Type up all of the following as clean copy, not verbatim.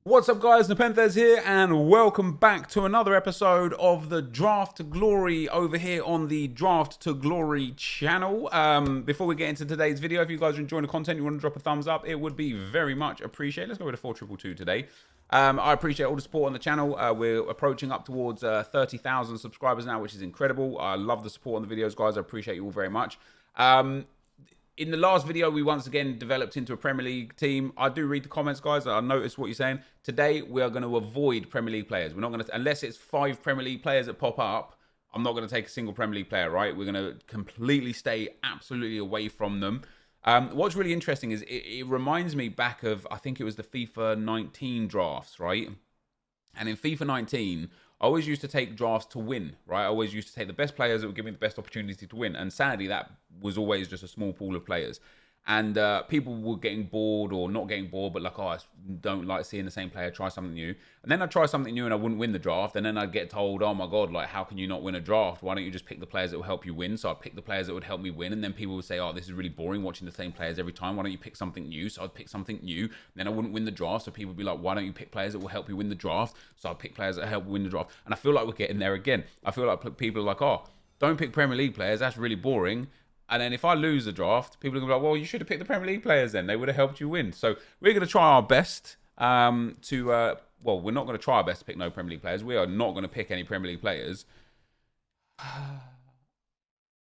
What's up, guys? Nepenthes here, and welcome back to another episode of the Draft to Glory over here on the Draft to Glory channel. Before we get into today's video, if you guys are enjoying the content, you want to drop a thumbs up, it would be very much appreciated. Let's go with a 4222 today. I appreciate all the support on the channel. We're approaching up towards 30,000 subscribers now, which is incredible. I love the support on the videos, guys. I appreciate you all very much. In the last video, we once again developed into a Premier League team. I do read the comments, guys. I noticed what you're saying. Today, we are going to avoid Premier League players. We're not going to, unless it's 5 Premier League players that pop up, I'm not going to take a single Premier League player, right? We're going to completely stay absolutely away from them. What's really interesting is it reminds me back of, I think it was the FIFA 19 drafts, right? And in FIFA 19, I always used to take drafts to win, right? I always used to take the best players that would give me the best opportunity to win. And sadly, that was always just a small pool of players. And people were getting bored or not getting bored, but like, oh, I don't like seeing the same player, try something new. And then I'd try something new and I wouldn't win the draft. And then I'd get told, oh my God, like, how can you not win a draft? Why don't you just pick the players that will help you win? So I'd pick the players that would help me win. And then people would say, oh, this is really boring watching the same players every time. Why don't you pick something new? So I'd pick something new. Then I wouldn't win the draft. So people would be like, why don't you pick players that will help you win the draft? So I'd pick players that help win the draft. And I feel like we're getting there again. I feel like people are like, oh, don't pick Premier League players. That's really boring. And then if I lose the draft, people are going to be like, well, you should have picked the Premier League players then. They would have helped you win. So we're going to try our best well, we're not going to try our best to pick no Premier League players. We are not going to pick any Premier League players.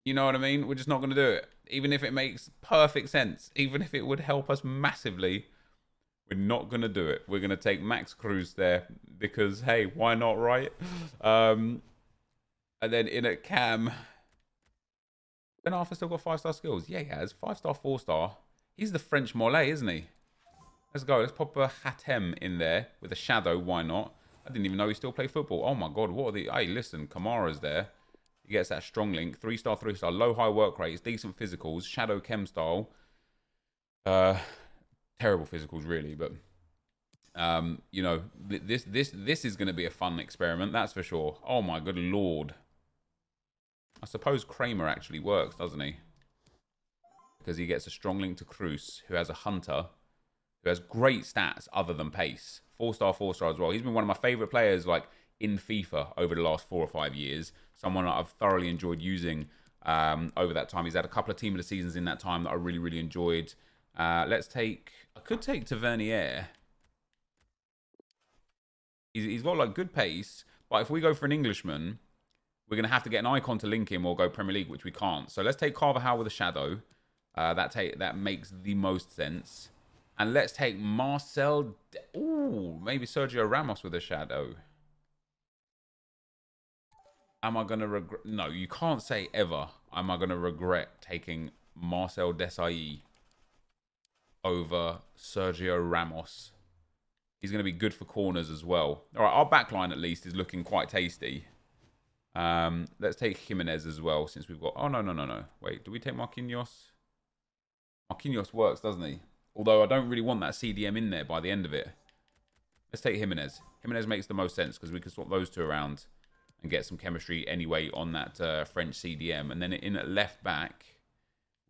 You know what I mean? We're just not going to do it. Even if it makes perfect sense. Even if it would help us massively. We're not going to do it. We're going to take Max Cruz there. Because, hey, why not, right? And then in at Cam... Ben Arthur still got 5-star skills. Yeah, he has. 5-star, 4-star. He's the French Mollet, isn't he? Let's go. Let's pop a Hatem in there with a shadow. Why not? I didn't even know he still played football. Oh my God. What are the... Hey, listen. Kamara's there. He gets that strong link. 3-star, 3-star. Low, high work rates. Decent physicals. Shadow chem style. Terrible physicals, really. But, you know, this is going to be a fun experiment. That's for sure. Oh my good Lord. I suppose Kramer actually works, doesn't he? Because he gets a strong link to Cruz, who has a hunter, who has great stats other than pace. 4-star, 4-star as well. He's been one of my favourite players, like, in FIFA over the last 4 or 5 years. Someone that I've thoroughly enjoyed using over that time. He's had a couple of team of the seasons in that time that I really, really enjoyed. Let's take... I could take Tavernier. He's got, like, good pace. But if we go for an Englishman... We're going to have to get an icon to link him or go Premier League, which we can't. So let's take Carvajal with a shadow. That makes the most sense. And let's take Marcel... Ooh, maybe Sergio Ramos with a shadow. Am I going to regret... No, you can't say ever. Am I going to regret taking Marcel Desailly over Sergio Ramos? He's going to be good for corners as well. All right, our backline at least is looking quite tasty. Let's take Jimenez as well, since we've got... Oh, no. Wait, do we take Marquinhos? Marquinhos works, doesn't he? Although I don't really want that CDM in there by the end of it. Let's take Jimenez. Jimenez makes the most sense, because we can swap those two around and get some chemistry anyway on that French CDM. And then in at left back,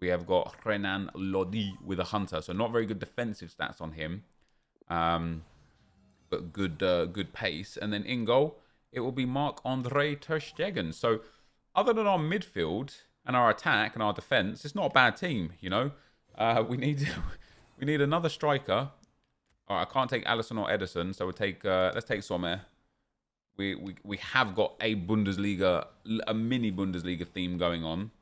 we have got Renan Lodi with a hunter. So not very good defensive stats on him. But good pace. And then in goal... It will be Marc-Andre ter Stegen. So, other than our midfield and our attack and our defence, it's not a bad team, you know. We need another striker. All right, I can't take Alisson or Ederson, so we'll take let's take Sommer. We have got a mini Bundesliga theme going on.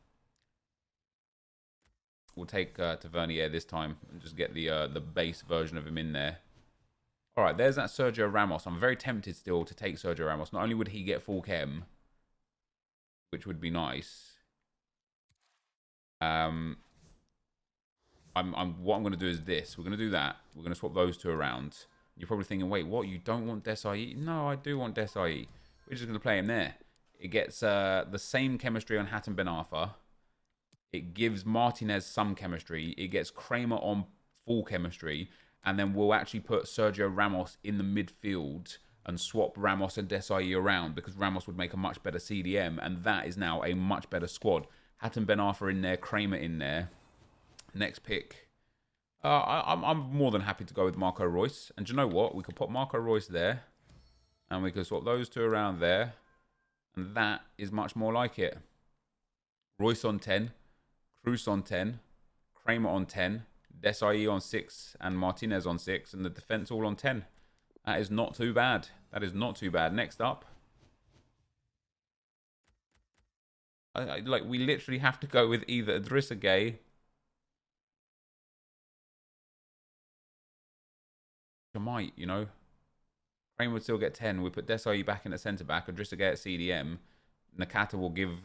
We'll take Tavernier this time and just get the base version of him in there. All right, there's that Sergio Ramos. I'm very tempted still to take Sergio Ramos. Not only would he get full chem, which would be nice. What I'm going to do is this. We're going to do that. We're going to swap those two around. You're probably thinking, wait, what? You don't want Desailly? No, I do want Desailly. We're just going to play him there. It gets the same chemistry on Hatem Ben Arfa. It gives Martinez some chemistry. It gets Kramer on full chemistry. And then we'll actually put Sergio Ramos in the midfield and swap Ramos and Desailly around, because Ramos would make a much better CDM, and that is now a much better squad. Hatem Ben Arfa in there, Kramer in there. Next pick. I'm more than happy to go with Marco Reus. And do you know what? We could put Marco Reus there. And we could swap those two around there. And that is much more like it. Reus on 10. Cruz on 10. Kramer on 10. Desai on 6. And Martinez on 6. And the defense all on 10. That is not too bad. That is not too bad. Next up. Like, we literally have to go with either Idrissa Gueye. I might, you know. Kramer would still get 10. We put Desai back in at centre-back. Idrissa Gueye at CDM. Nakata will give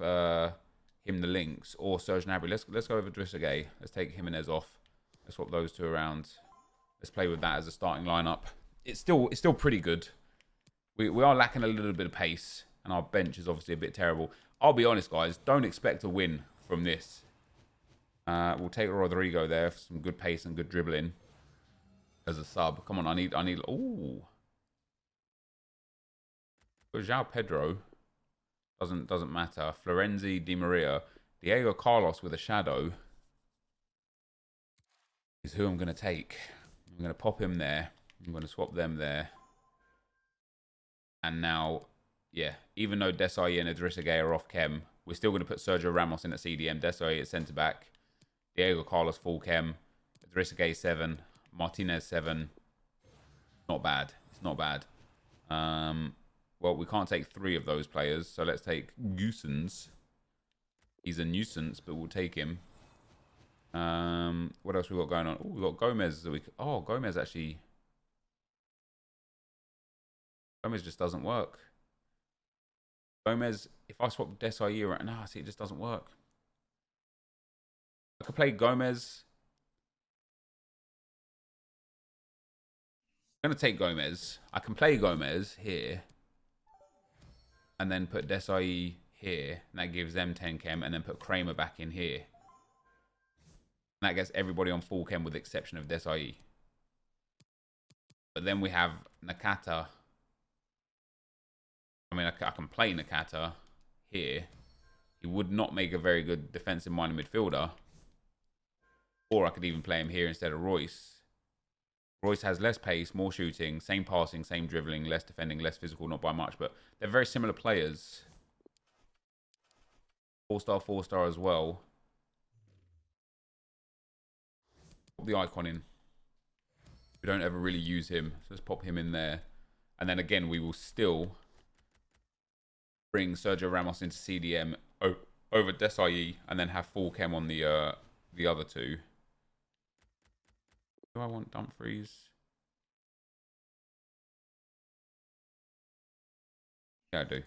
him the links. Or Serge Gnabry. Let's go with Idrissa Gueye. Let's take Jimenez off. Let's swap those two around. Let's play with that as a starting lineup. It's still pretty good. We are lacking a little bit of pace. And our bench is obviously a bit terrible. I'll be honest, guys. Don't expect a win from this. We'll take Rodrigo there for some good pace and good dribbling as a sub. Come on, I need. Ooh, but João Pedro doesn't matter. Florenzi, Di Maria, Diego Carlos with a shadow is who I'm going to take. I'm going to pop him there. I'm going to swap them there. And now, yeah, even though Desai and Idrissa Gueye are off chem, we're still going to put Sergio Ramos in at CDM, Desai at centre-back, Diego Carlos full chem, Idrissa Gueye 7, Martinez 7. Not bad. It's not bad. Well, we can't take 3 of those players, so let's take Goossens. He's a nuisance, but we'll take him. What else we got going on? Oh, we got Gomez. Gomez actually... Gomez just doesn't work. Gomez, if I swap Desai around... Nah, see, it just doesn't work. I could play Gomez. I'm going to take Gomez. I can play Gomez here. And then put Desai here. And that gives them 10 chem. And then put Kramer back in here. And that gets everybody on full chem with the exception of Desai. But then we have Nakata. I mean, I can play Nakata here. He would not make a very good defensive-minded midfielder. Or I could even play him here instead of Reus. Reus has less pace, more shooting, same passing, same dribbling, less defending, less physical, not by much. But they're very similar players. 4-star, 4-star as well. Pop the icon in. We don't ever really use him. So let's pop him in there. And then again, we will still... bring Sergio Ramos into CDM over Desai and then have full chem on the other two. Do I want Dumfries? Yeah, I do.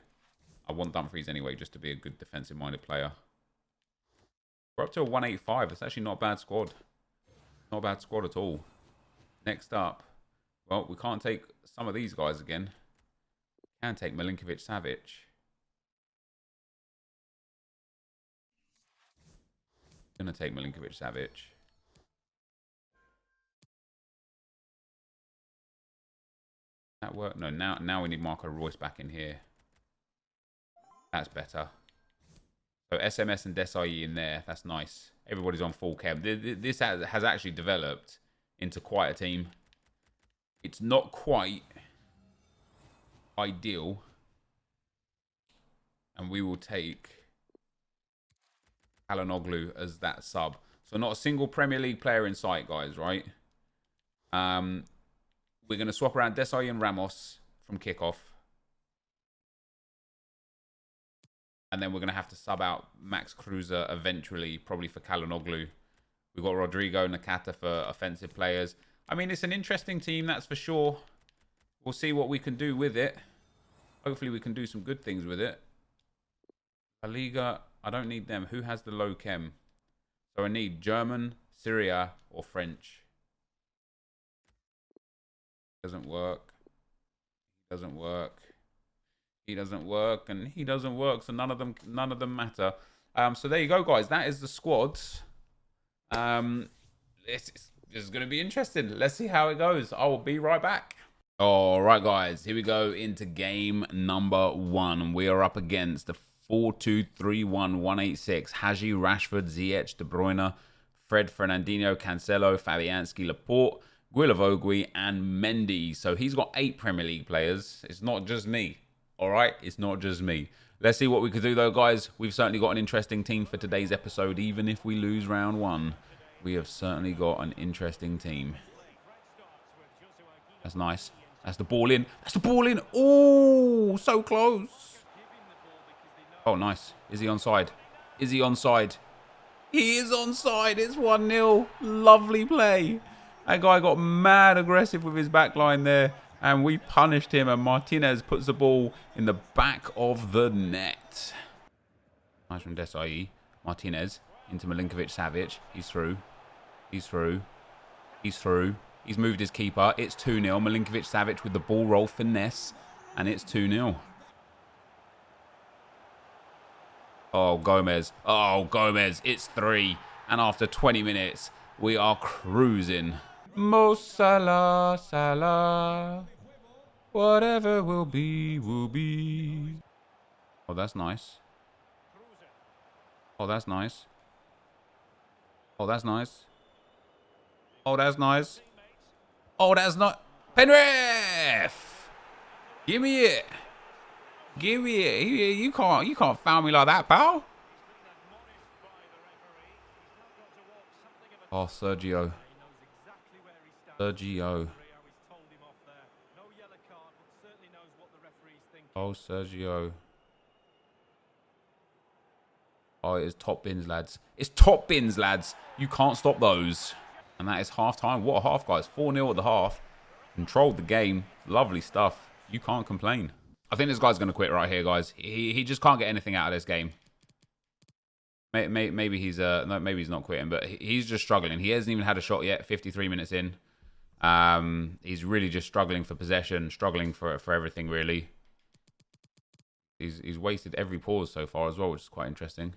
I want Dumfries anyway, just to be a good defensive-minded player. We're up to a 185. That's actually not a bad squad. Not a bad squad at all. Next up, well, we can't take some of these guys again. Can take Milinkovic-Savic. Gonna take Milinkovic-Savic. That work? No, now we need Marco Reus back in here. That's better. So SMS and Desai in there. That's nice. Everybody's on full chem. This has actually developed into quite a team. It's not quite ideal. And we will take Calhanoglu as that sub. So not a single Premier League player in sight, guys, right? We're going to swap around Desai and Ramos from kickoff. And then we're going to have to sub out Max Kruse eventually, probably for Calhanoglu. We've got Rodrigo, Nakata for offensive players. I mean, it's an interesting team, that's for sure. We'll see what we can do with it. Hopefully we can do some good things with it. La Liga, I don't need them. Who has the low chem? So I need German, Syria, or French. Doesn't work. Doesn't work. He doesn't work, and he doesn't work. So none of them matter. So there you go, guys. That is the squads. This is going to be interesting. Let's see how it goes. I will be right back. All right, guys. Here we go into game number 1. We are up against the 4-2-3-1-1-8-6. Haji, Rashford, Ziyech, De Bruyne, Fred, Fernandinho, Cancelo, Fabianski, Laporte, Guilavogui, and Mendy. So he's got 8 Premier League players. It's not just me. All right? It's not just me. Let's see what we could do, though, guys. We've certainly got an interesting team for today's episode. Even if we lose round 1, we have certainly got an interesting team. That's nice. That's the ball in. That's the ball in. Oh, so close. Oh, nice. Is he onside? Is he onside? He is onside. It's 1-0. Lovely play. That guy got mad aggressive with his back line there. And we punished him. And Martinez puts the ball in the back of the net. Nice from Desai. Martinez into Milinkovic-Savic. He's through. He's through. He's through. He's moved his keeper. It's 2-0. Milinkovic-Savic with the ball roll finesse. And it's 2-0. Oh, Gomez. Oh, Gomez. It's 3. And after 20 minutes, we are cruising. Mo Salah, Salah. Whatever will be, will be. Oh, that's nice. Oh, that's nice. Oh, that's nice. Oh, that's nice. Oh, that's not. Penrith! Give me it. Give me it. You can't foul me like that, pal. Oh, Sergio. Sergio. Oh, Sergio. Oh, it is top bins, lads. It's top bins, lads. You can't stop those. And that is half time. What a half, guys. 4-0 at the half. Controlled the game. Lovely stuff. You can't complain. I think this guy's going to quit right here, guys. He just can't get anything out of this game. Maybe he's no, maybe he's not quitting, but he's just struggling. He hasn't even had a shot yet. 53 minutes in. He's really just struggling for possession, struggling for everything, really. He's wasted every pause so far as well, which is quite interesting.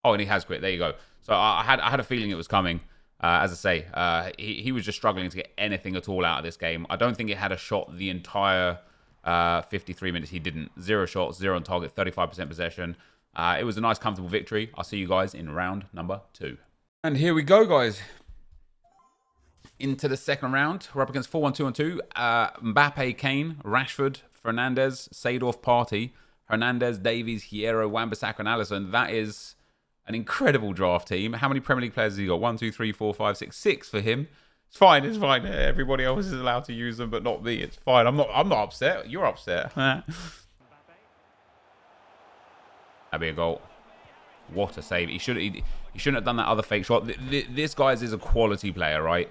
Oh, and he has quit. There you go. So I had a feeling it was coming. As I say, he was just struggling to get anything at all out of this game. I don't think he had a shot the entire 53 minutes. He didn't. 0 shots, 0 on target, 35% possession. It was a nice, comfortable victory. I'll see you guys in round number 2. And here we go, guys. Into the second round. We're up against 4-1-2-1-2. Mbappe, Kane, Rashford, Fernandez, Seedorf, Partey, Hernandez, Davies, Hierro, Wan-Bissaka, and Alisson. That is an incredible draft team. How many Premier League players has he got? 1, 2, 3, 4, 5, 6. 6 for him. It's fine. It's fine. Everybody else is allowed to use them, but not me. It's fine. I'm not upset. You're upset. That'd be a goal. What a save. He shouldn't have done that other fake shot. This guy's is a quality player, right?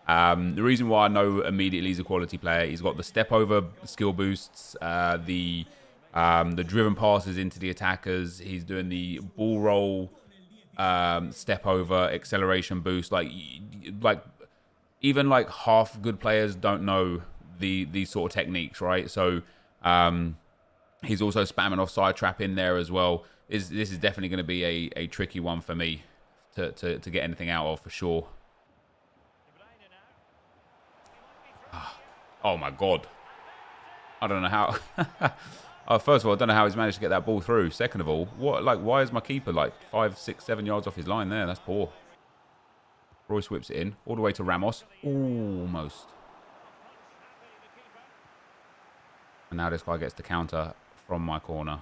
The reason why I know immediately he's a quality player, he's got the step over skill boosts, the driven passes into the attackers. He's doing the ball roll, step over, acceleration boost. Like even like half good players don't know these sort of techniques, right? So he's also spamming offside trap in there as well. This is definitely going to be a tricky one for me to get anything out of, for sure. Oh my God. I don't know how. First of all, I don't know how he's managed to get that ball through. Second of all, why is my keeper like 5, 6, 7 yards off his line there? That's poor. Royce whips it in all the way to Ramos. Almost. And now this guy gets the counter from my corner.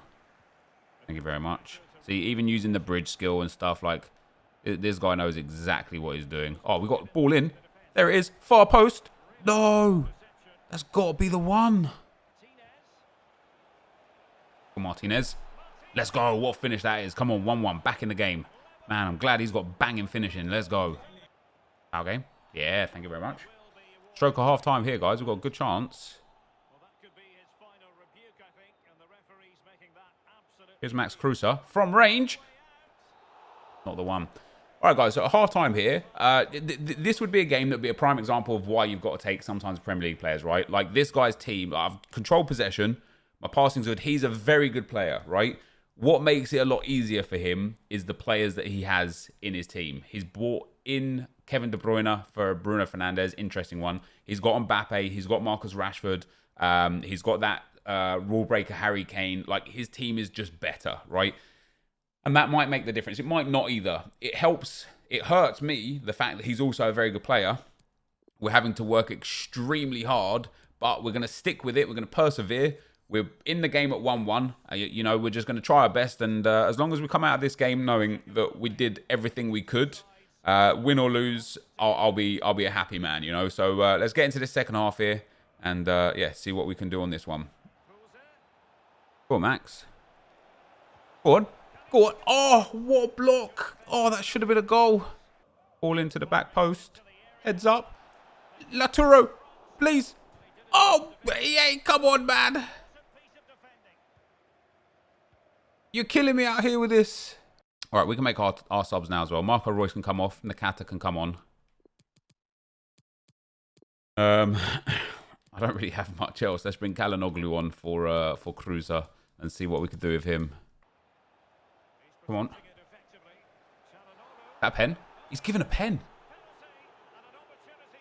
Thank you very much. See, even using the bridge skill and stuff, like, this guy knows exactly what he's doing. Oh, we got the ball in. There it is. Far post. No. That's got to be the one. Martinez. Let's go. What finish that is. Come on, 1-1. Back in the game. Man, I'm glad he's got banging finishing. Let's go. Foul game. Yeah, thank you very much. Stroke of half time here, guys. We've got a good chance. Here's Max Kruse from range. Not the one. All right, guys, so at half-time here, this would be a game that would be a prime example of why you've got to take sometimes Premier League players, right? Like, this guy's team, I've controlled possession, my passing's good, he's a very good player, right? What makes it a lot easier for him is the players that he has in his team. He's brought in Kevin De Bruyne for Bruno Fernandes, interesting one. He's got Mbappe, he's got Marcus Rashford, he's got that rule breaker Harry Kane. Like, his team is just better, right? And that might make the difference. It might not either. It helps it hurts me, the fact that he's also a very good player. We're having to work extremely hard, but we're going to stick with it. We're going to persevere. We're in the game at 1-1. You know, we're just going to try our best. And as long as we come out of this game knowing that we did everything we could, win or lose, I'll be a happy man, you know. So let's get into this second half here and, yeah, see what we can do on this one. Go on, Max. Go on. Go on. Oh, what a block. Oh, that should have been a goal. Ball into the back post. Heads up. Laturo, please. Oh, yeah, come on, man. You're killing me out here with this. All right, we can make our subs now as well. Marco Reus can come off. Nakata can come on. I don't really have much else. Let's bring Kalanoglu on for Cruiser and see what we could do with him. Come on. That pen? He's given a pen.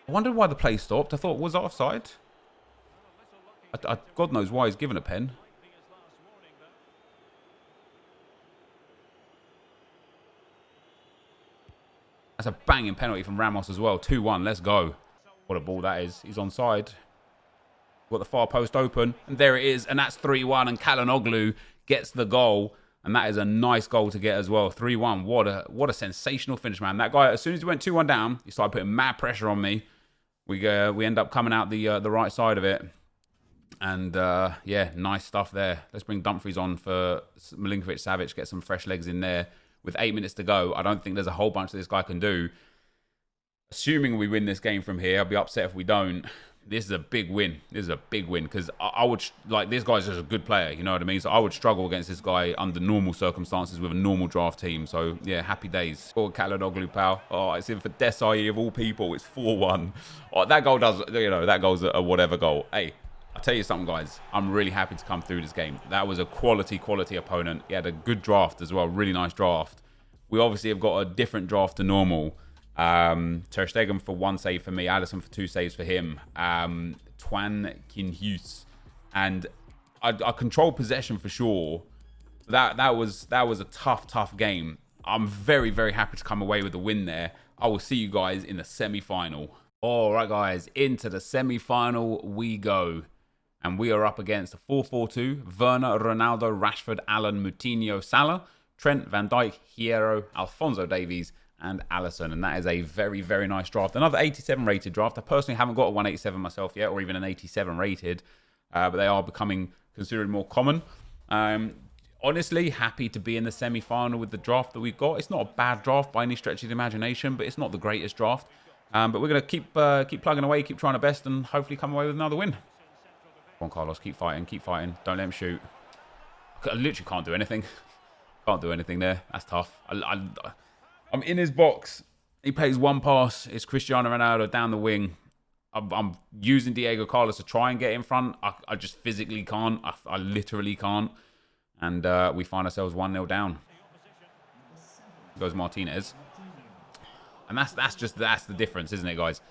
I wondered why the play stopped. I thought, was that offside? God knows why he's given a pen. That's a banging penalty from Ramos as well. 2-1. Let's go. What a ball that is. He's onside. Got the far post open. And there it is. And that's 3-1. And Kalanoglu gets the goal. And that is a nice goal to get as well. 3-1. What a sensational finish, man. That guy, as soon as he went 2-1 down, he started putting mad pressure on me. We end up coming out the right side of it. And, yeah, nice stuff there. Let's bring Dumfries on for Milinkovic-Savic. Get some fresh legs in there. With 8 minutes to go, I don't think there's a whole bunch that this guy can do. Assuming we win this game from here, I'll be upset if we don't. This is a big win. This is a big win because I would, like, this guy's just a good player, you know what I mean? So I would struggle against this guy under normal circumstances with a normal draft team. So, yeah, happy days. For Kalanoglu, pal. Oh, it's in for Desai of all people. It's 4-1. Oh, that goal does, you know, that goal's a whatever goal. Hey, I'll tell you something, guys. I'm really happy to come through this game. That was a quality opponent. He had a good draft as well. Really nice draft. We obviously have got a different draft to normal. Ter Stegen for 1 save for me. Alisson for 2 saves for him. Twan Kinhus. And I control possession for sure. That was a tough game. I'm very, very happy to come away with the win there. I will see you guys in the semi-final. All right, guys. Into the semi-final we go. And we are up against a 4-4-2. Werner, Ronaldo, Rashford, Allen, Moutinho, Salah, Trent, Van Dijk, Hierro, Alphonso Davies, and Alisson. And that is a very, very nice draft. Another 87 rated draft. I personally haven't got a 187 myself yet, or even an 87 rated. But they are becoming considerably more common. Honestly, happy to be in the semi-final with the draft that we've got. It's not a bad draft by any stretch of the imagination, but it's not the greatest draft. But we're going to keep plugging away, keep trying our best, and hopefully come away with another win. Come on, Carlos. Keep fighting. Keep fighting. Don't let him shoot. I literally can't do anything. Can't do anything there. That's tough. I'm in his box. He plays one pass. It's Cristiano Ronaldo down the wing. I'm using Diego Carlos to try and get in front. I just physically can't. I literally can't. And we find ourselves 1-0 down. Goes Martinez. And that's the difference, isn't it, guys?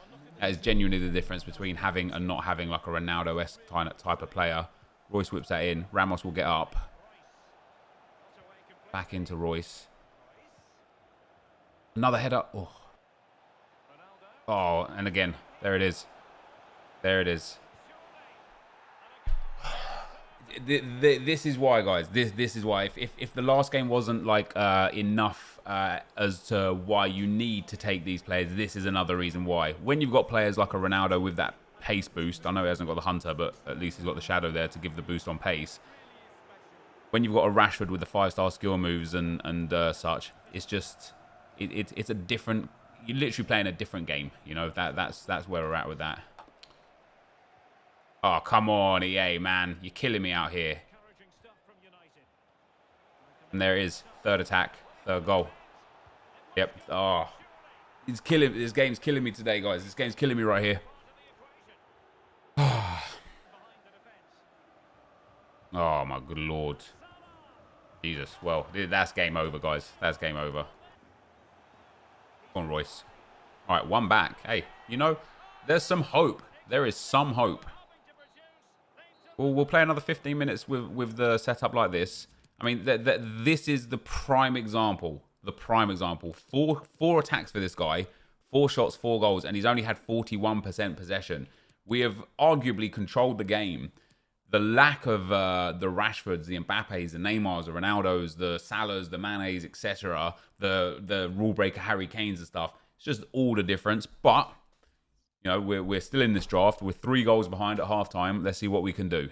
That is genuinely the difference between having and not having, like a Ronaldo-esque type of player. Royce whips that in. Ramos will get up. Back into Royce. Another header. Oh, and again, there it is. There it is. This is why, guys. This is why. If the last game wasn't like enough as to why you need to take these players, this is another reason why. When you've got players like a Ronaldo with that pace boost, I know he hasn't got the Hunter, but at least he's got the Shadow there to give the boost on pace. When you've got a Rashford with the 5-star skill moves and such, it's just it's a different. You're literally playing a different game. You know that's where we're at with that. Oh, come on, EA, man. You're killing me out here. And there it is. Third attack. Third goal. Yep. Oh. It's killing. This game's killing me today, guys. This game's killing me right here. Oh, my good Lord. Jesus. Well, that's game over, guys. That's game over. Come on, Royce. All right, one back. Hey, you know, there's some hope. There is some hope. We'll play another 15 minutes with the setup like this. I mean, this is the prime example the prime example. Four attacks for this guy, 4 shots, 4 goals, and he's only had 41% possession. We have arguably controlled the game. The lack of the Rashfords, the Mbappes, the Neymars, the Ronaldos, the Salahs, the Manes, etc., the rule breaker Harry Kanes and stuff, it's just all the difference. But, you know, we're still in this draft. We're 3 goals behind at halftime. Let's see what we can do.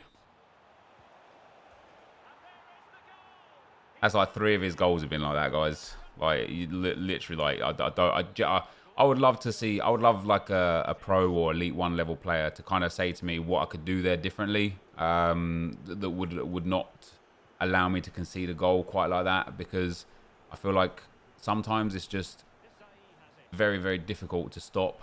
That's like 3 of his goals have been like that, guys. Like, literally, like, I would love to see, I would love like a pro or Elite 1 level player to kind of say to me what I could do there differently, that would not allow me to concede a goal quite like that, because I feel like sometimes it's just very, very difficult to stop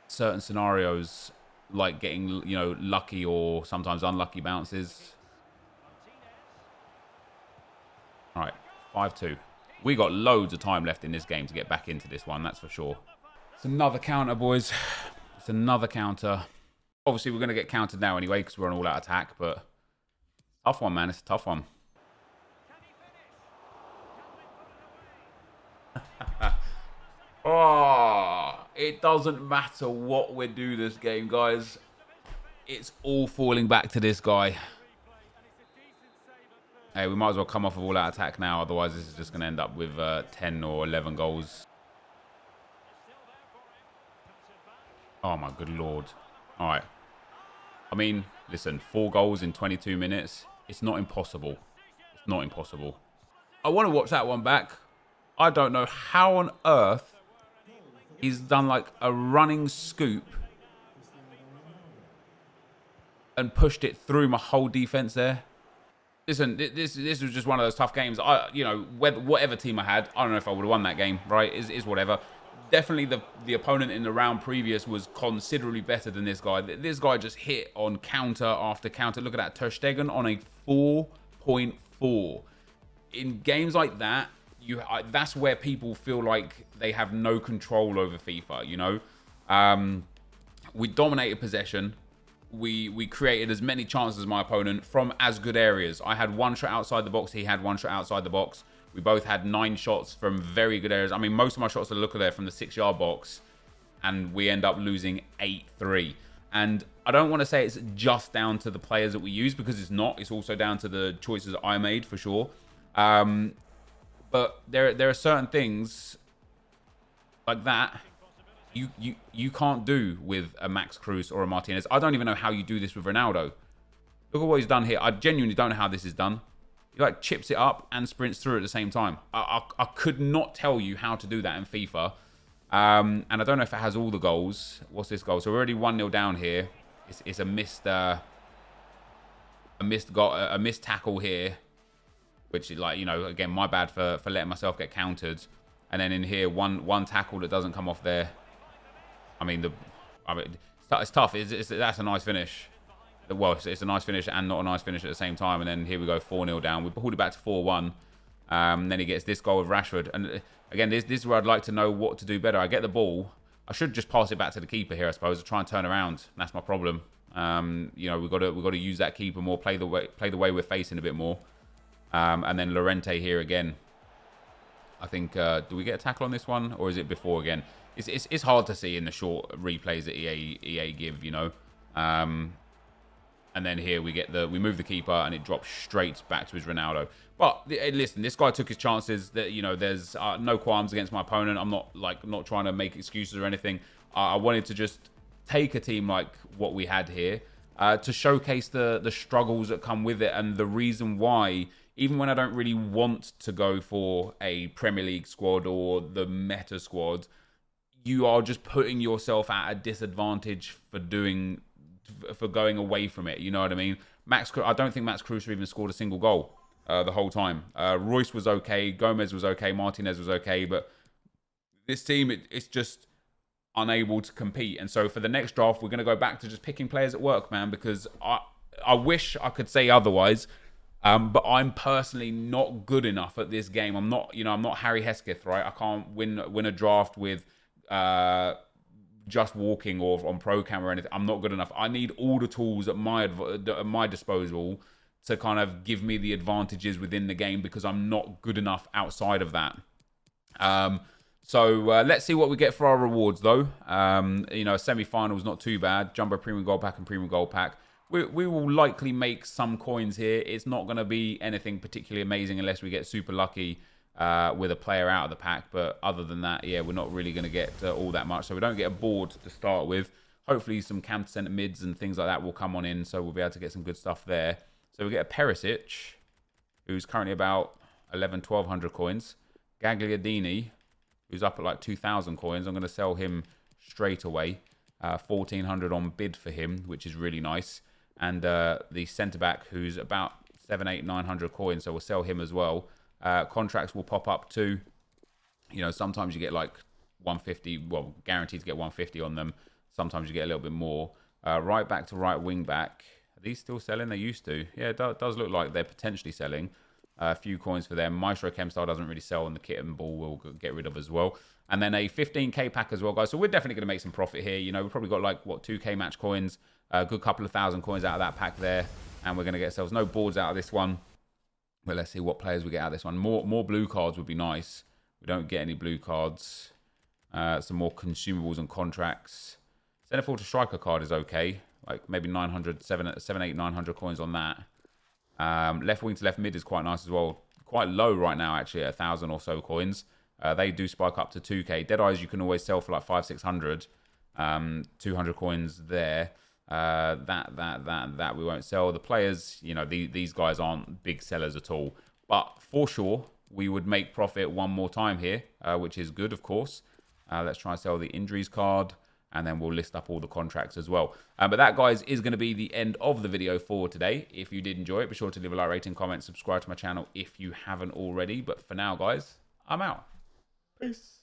certain scenarios, like getting, you know, lucky or sometimes unlucky bounces. All right, 5-2. We got loads of time left in this game to get back into this one, that's for sure. It's another counter, boys. It's another counter. Obviously, we're going to get countered now anyway because we're on all-out attack, but tough one, man. It's a tough one. Oh, it doesn't matter what we do this game, guys. It's all falling back to this guy. Hey, we might as well come off of all-out attack now. Otherwise, this is just going to end up with 10 or 11 goals. Oh, my good Lord. All right. I mean, listen, 4 goals in 22 minutes. It's not impossible. It's not impossible. I want to watch that one back. I don't know how on earth he's done like a running scoop and pushed it through my whole defense there. Listen, this was just one of those tough games. You know, whatever team I had, I don't know if I would have won that game, right? Is whatever. Definitely the opponent in the round previous was considerably better than this guy. This guy just hit on counter after counter. Look at that, Ter Stegen on a 4.4. In games like that, that's where people feel like they have no control over FIFA, you know? We dominated possession. We created as many chances as my opponent from as good areas. I had 1 shot outside the box. He had 1 shot outside the box. We both had 9 shots from very good areas. I mean, most of my shots, look at there, from the 6-yard box. And we end up losing 8-3. And I don't want to say it's just down to the players that we use, because it's not. It's also down to the choices I made, for sure. But there are certain things like that you can't do with a Max Cruz or a Martinez. I don't even know how you do this with Ronaldo. Look at what he's done here. I genuinely don't know how this is done. He like chips it up and sprints through at the same time. I could not tell you how to do that in FIFA. And I don't know if it has all the goals. What's this goal? So we're already 1-0 down here. It's a missed tackle here, which is, like, you know, again, my bad for letting myself get countered. And then in here, one tackle that doesn't come off there. I mean, it's tough. That's a nice finish. Well, it's a nice finish and not a nice finish at the same time. And then here we go, 4-0 down. We pulled it back to 4-1. Then he gets this goal with Rashford. And again, this is where I'd like to know what to do better. I get the ball. I should just pass it back to the keeper here, I suppose, to try and turn around. That's my problem. You know, we've got to use that keeper more, play the way we're facing a bit more. And then Llorente here again. I think, do we get a tackle on this one, or is it before again? It's hard to see in the short replays that EA give, you know. And then here we move the keeper and it drops straight back to his Ronaldo. But listen, this guy took his chances. That, you know, there's no qualms against my opponent. I'm not trying to make excuses or anything. I wanted to just take a team like what we had here to showcase the struggles that come with it, and the reason why, even when I don't really want to go for a Premier League squad or the meta squad, you are just putting yourself at a disadvantage for going away from it. You know what I mean? I don't think Max Cruz even scored a single goal the whole time. Royce was okay. Gomez was okay. Martinez was okay. But this team, it's just unable to compete. And so for the next draft, we're going to go back to just picking players at work, man, because I wish I could say otherwise. But I'm personally not good enough at this game. I'm not Harry Hesketh, right? I can't win a draft with just walking or on pro cam or anything. I'm not good enough. I need all the tools at my disposal to kind of give me the advantages within the game because I'm not good enough outside of that. So let's see what we get for our rewards, though. You know, semi-final is not too bad. Jumbo Premium Gold Pack and Premium Gold Pack. We will likely make some coins here. It's not going to be anything particularly amazing unless we get super lucky with a player out of the pack. But other than that, yeah, we're not really going to get all that much. So we don't get a board to start with. Hopefully some cam center mids and things like that will come on in. So we'll be able to get some good stuff there. So we get a Perisic, who's currently about 1,100 coins. Gagliardini, who's up at like 2,000 coins. I'm going to sell him straight away. 1,400 on bid for him, which is really nice. And the centre-back, who's about 700, 800, 900 coins, so we'll sell him as well. Contracts will pop up too. You know, sometimes you get like 150, well, guaranteed to get 150 on them. Sometimes you get a little bit more. Right back to right wing back. Are these still selling? They used to. Yeah, it does look like they're potentially selling. A few coins for them. Maestro Chemstyle doesn't really sell, and the kit and ball we'll get rid of as well. And then a 15k pack as well, guys. So we're definitely going to make some profit here. You know, we've probably got like, what, 2k match coins. A good couple of thousand coins out of that pack there. And we're going to get ourselves no boards out of this one. But let's see what players we get out of this one. More blue cards would be nice. We don't get any blue cards. Some more consumables and contracts. Centre forward to striker card is okay. Like maybe 900, 7, 8, 900 coins on that. Left wing to left mid is quite nice as well. Quite low right now, actually, at 1,000 or so coins. They do spike up to 2k. Deadeyes you can always sell for like 500, 600. 200 coins there. That we won't sell. The players, you know, these guys aren't big sellers at all. But for sure, we would make profit one more time here, which is good, of course. Let's try and sell the injuries card. And then we'll list up all the contracts as well. But that, guys, is going to be the end of the video for today. If you did enjoy it, be sure to leave a like, rating, comment, subscribe to my channel if you haven't already. But for now, guys, I'm out. Peace.